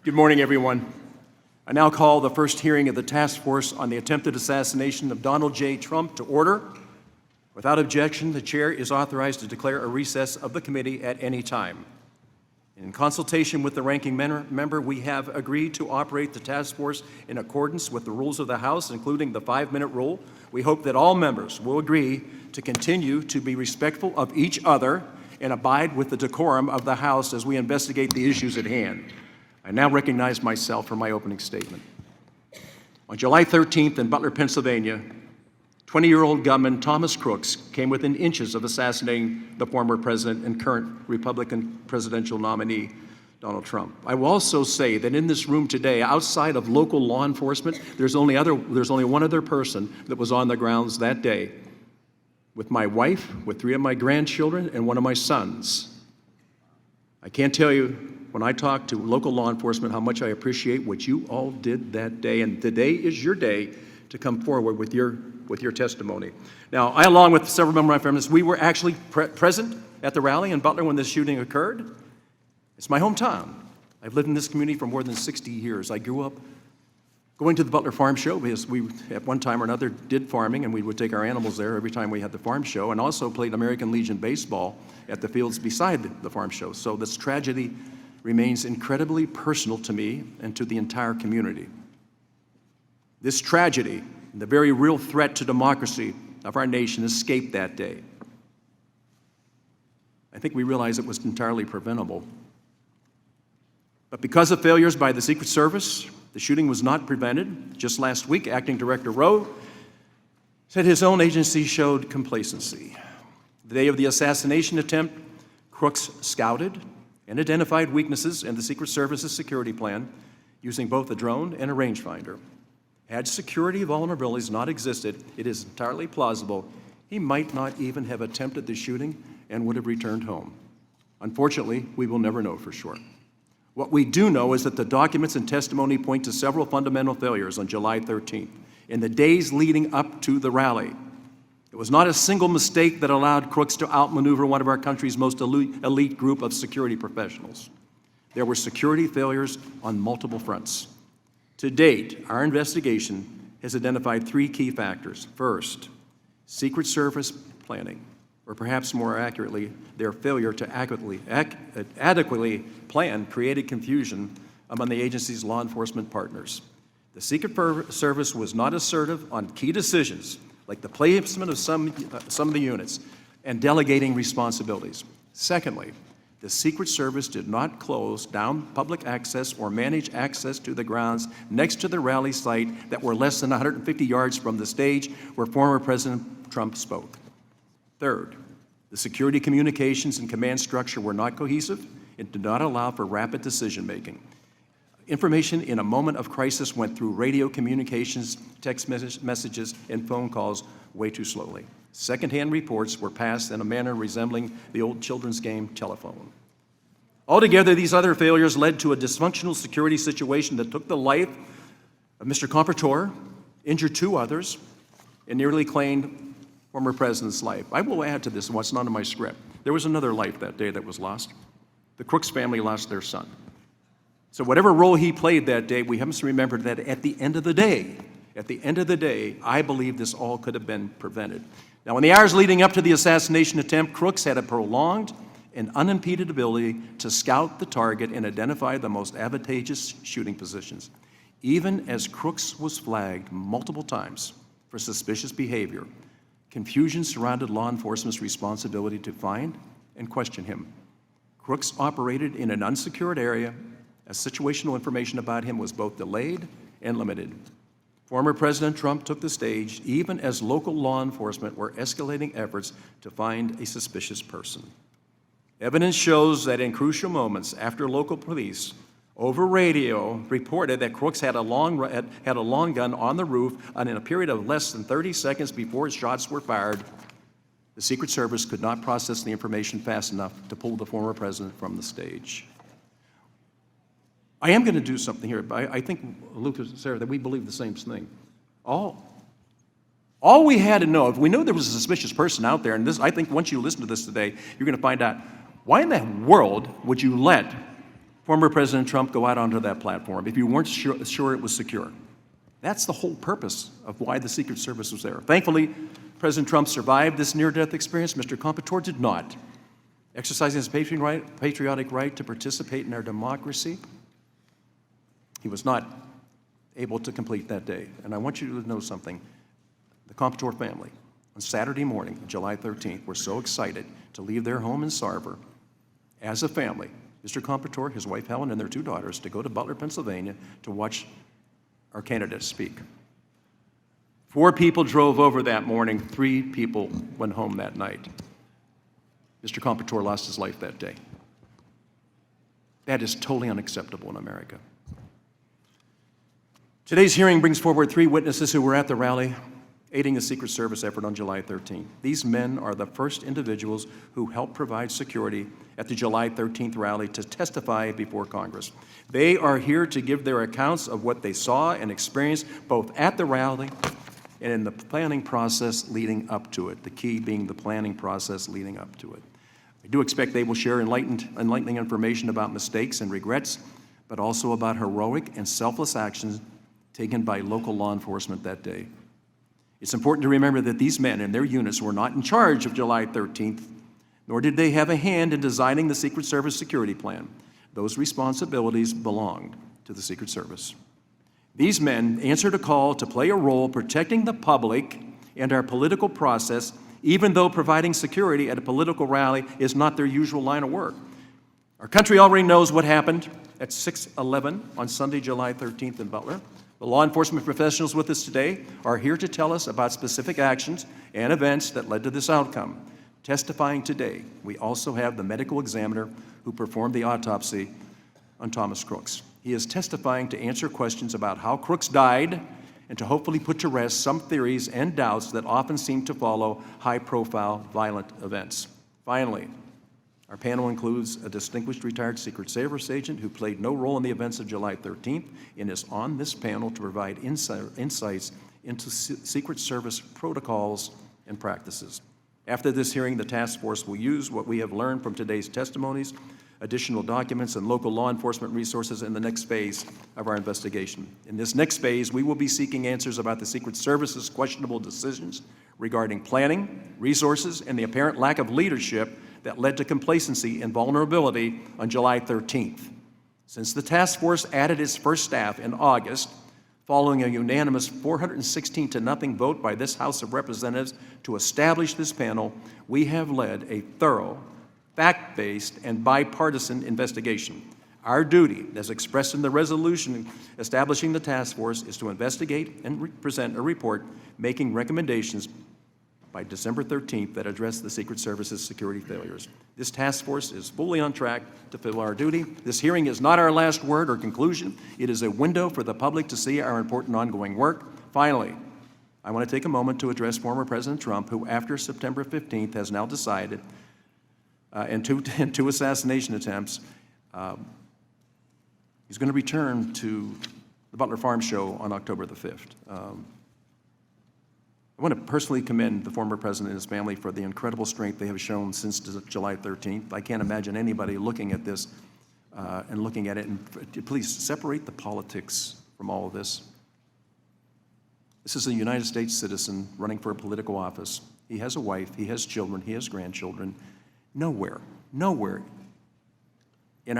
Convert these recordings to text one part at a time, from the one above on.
Good morning, everyone. I now call the first hearing of the task force on the attempted assassination of Donald J. Trump to order. Without objection, the chair is authorized to declare a recess of the committee at any time. In consultation with the ranking member, we have agreed to operate the task force in accordance with the rules of the House, including the 5-minute rule. We hope that all members will agree to continue to be respectful of each other and abide with the decorum of the House as we investigate the issues at hand. I now recognize myself for my opening statement. On July 13th in Butler, Pennsylvania, 20-year-old gunman Thomas Crooks came within inches of assassinating the former president and current Republican presidential nominee, Donald Trump. I will also say that in this room today, outside of local law enforcement, there's only one other person that was on the grounds that day, with my wife, with 3 of my grandchildren, and 1 of my sons. I can't tell you, when I talk to local law enforcement, how much I appreciate what you all did that day, and today is your day to come forward with your testimony. Now, I, along with several members of my family, we were actually present at the rally in Butler when this shooting occurred. It's my hometown. I've lived in this community for more than 60 years. I grew up going to the Butler Farm Show because we, at one time or another, did farming, and we would take our animals there every time we had the farm show, and also played American Legion baseball at the fields beside the farm show. So this tragedy remains incredibly personal to me and to the entire community. This tragedy, the very real threat to democracy of our nation, escaped that day. I think we realized it was entirely preventable. But because of failures by the Secret Service, the shooting was not prevented. Just last week, Acting Director Rowe said his own agency showed complacency. The day of the assassination attempt, Crooks scouted and identified weaknesses in the Secret Service's security plan using both a drone and a rangefinder. Had security vulnerabilities not existed, it is entirely plausible he might not even have attempted the shooting and would have returned home. Unfortunately, we will never know for sure. What we do know is that the documents and testimony point to several fundamental failures on July 13th, in the days leading up to the rally. It was not a single mistake that allowed Crooks to outmaneuver one of our country's most elite group of security professionals. There were security failures on multiple fronts. To date, our investigation has identified 3 key factors. First, Secret Service planning, or perhaps more accurately, their failure to adequately plan created confusion among the agency's law enforcement partners. The Secret Service was not assertive on key decisions, like the placement of some of the units and delegating responsibilities. Secondly, the Secret Service did not close down public access or manage access to the grounds next to the rally site that were less than 150 yards from the stage where former President Trump spoke. Third, the security communications and command structure were not cohesive and did not allow for rapid decision-making. Information in a moment of crisis went through radio communications, text messages, and phone calls way too slowly. Secondhand reports were passed in a manner resembling the old children's game telephone. Altogether, these other failures led to a dysfunctional security situation that took the life of Mr. Comprador, injured 2 others, and nearly claimed former president's life. I will add to this what's not in my script. There was another life that day that was lost. The Crooks family lost their son. So whatever role he played that day, we must remember that at the end of the day, I believe this all could have been prevented. Now, in the hours leading up to the assassination attempt, Crooks had a prolonged and unimpeded ability to scout the target and identify the most advantageous shooting positions. Even as Crooks was flagged multiple times for suspicious behavior, confusion surrounded law enforcement's responsibility to find and question him. Crooks operated in an unsecured area, as situational information about him was both delayed and limited. Former President Trump took the stage even as local law enforcement were escalating efforts to find a suspicious person. Evidence shows that in crucial moments after local police over radio reported that Crooks had a long gun on the roof, and in a period of less than 30 seconds before shots were fired, the Secret Service could not process the information fast enough to pull the former president from the stage. I am going to do something here, but I think, Lucas and Sarah, that we believe the same thing. All we had to know, if we knew there was a suspicious person out there, and this, I think once you listen to this today, you're going to find out, why in the world would you let former President Trump go out onto that platform if you weren't sure it was secure. That's the whole purpose of why the Secret Service was there. Thankfully, President Trump survived this near-death experience. Mr. Comptroller did not. Exercising his patriotic right to participate in our democracy, he was not able to complete that day. And I want you to know something. The Comptroller family, on Saturday morning, July 13th, were so excited to leave their home in Sarver as a family, Mr. Comptroller, his wife Helen, and their 2 daughters, to go to Butler, Pennsylvania, to watch our candidates speak. 4 people drove over that morning. 3 people went home that night. Mr. Comptroller lost his life that day. That is totally unacceptable in America. Today's hearing brings forward 3 witnesses who were at the rally aiding the Secret Service effort on July 13th. These men are the first individuals who helped provide security at the July 13th rally to testify before Congress. They are here to give their accounts of what they saw and experienced both at the rally and in the planning process leading up to it, the key being the planning process leading up to it. I do expect they will share enlightening information about mistakes and regrets, but also about heroic and selfless actions taken by local law enforcement that day. It's important to remember that these men and their units were not in charge of July 13th, nor did they have a hand in designing the Secret Service security plan. Those responsibilities belonged to the Secret Service. These men answered a call to play a role protecting the public and our political process, even though providing security at a political rally is not their usual line of work. Our country already knows what happened at 6/11 on Sunday, July 13th in Butler. The law enforcement professionals with us today are here to tell us about specific actions and events that led to this outcome. Testifying today, we also have the medical examiner who performed the autopsy on Thomas Crooks. He is testifying to answer questions about how Crooks died and to hopefully put to rest some theories and doubts that often seem to follow high-profile violent events. Finally, our panel includes a distinguished retired Secret Service agent who played no role in the events of July 13th and is on this panel to provide insights into Secret Service protocols and practices. After this hearing, the task force will use what we have learned from today's testimonies, additional documents, and local law enforcement resources in the next phase of our investigation. In this next phase, we will be seeking answers about the Secret Service's questionable decisions regarding planning, resources, and the apparent lack of leadership that led to complacency and vulnerability on July 13th. Since the task force added its first staff in August, following a unanimous 416-0 vote by this House of Representatives to establish this panel, we have led a thorough, fact-based, and bipartisan investigation. Our duty, as expressed in the resolution establishing the task force, is to investigate and present a report making recommendations by December 13th that address the Secret Service's security failures. This task force is fully on track to fulfill our duty. This hearing is not our last word or conclusion. It is a window for the public to see our important ongoing work. Finally, I want to take a moment to address former President Trump, who after September 15th has now decided, in two assassination attempts, he's going to return to the Butler Farm Show on October the 5th. I want to personally commend the former president and his family for the incredible strength they have shown since July 13th. I can't imagine anybody looking at this and looking at it, and please separate the politics from all of this. This is a United States citizen running for a political office. He has a wife, he has children, he has grandchildren. Nowhere in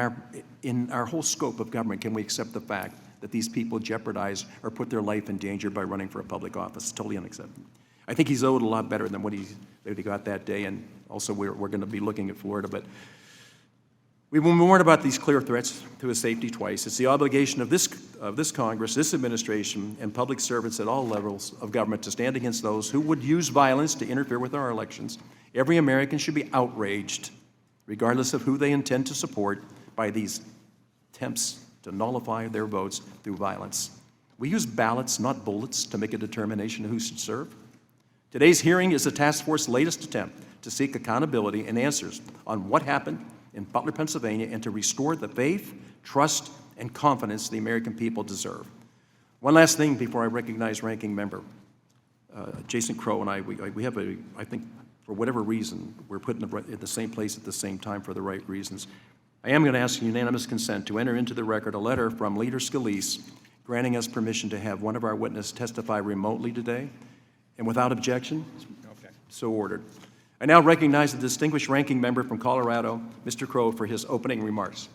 our whole scope of government can we accept the fact that these people jeopardize or put their life in danger by running for a public office. It's totally unacceptable. I think he's owed a lot better than what he got that day, and also we're going to be looking at Florida. But we've been warned about these clear threats to his safety twice. It's the obligation of this Congress, this administration, and public servants at all levels of government to stand against those who would use violence to interfere with our elections. Every American should be outraged, regardless of who they intend to support, by these attempts to nullify their votes through violence. We use ballots, not bullets, to make a determination of who should serve. Today's hearing is the task force's latest attempt to seek accountability and answers on what happened in Butler, Pennsylvania, and to restore the faith, trust, and confidence the American people deserve. One last thing before I recognize Ranking Member. Jason Crow and we have I think, for whatever reason, we're put in the same place at the same time for the right reasons. I am going to ask unanimous consent to enter into the record a letter from Leader Scalise granting us permission to have one of our witnesses testify remotely today, and without objection, so ordered. I now recognize the distinguished ranking member from Colorado, Mr. Crow, for his opening remarks.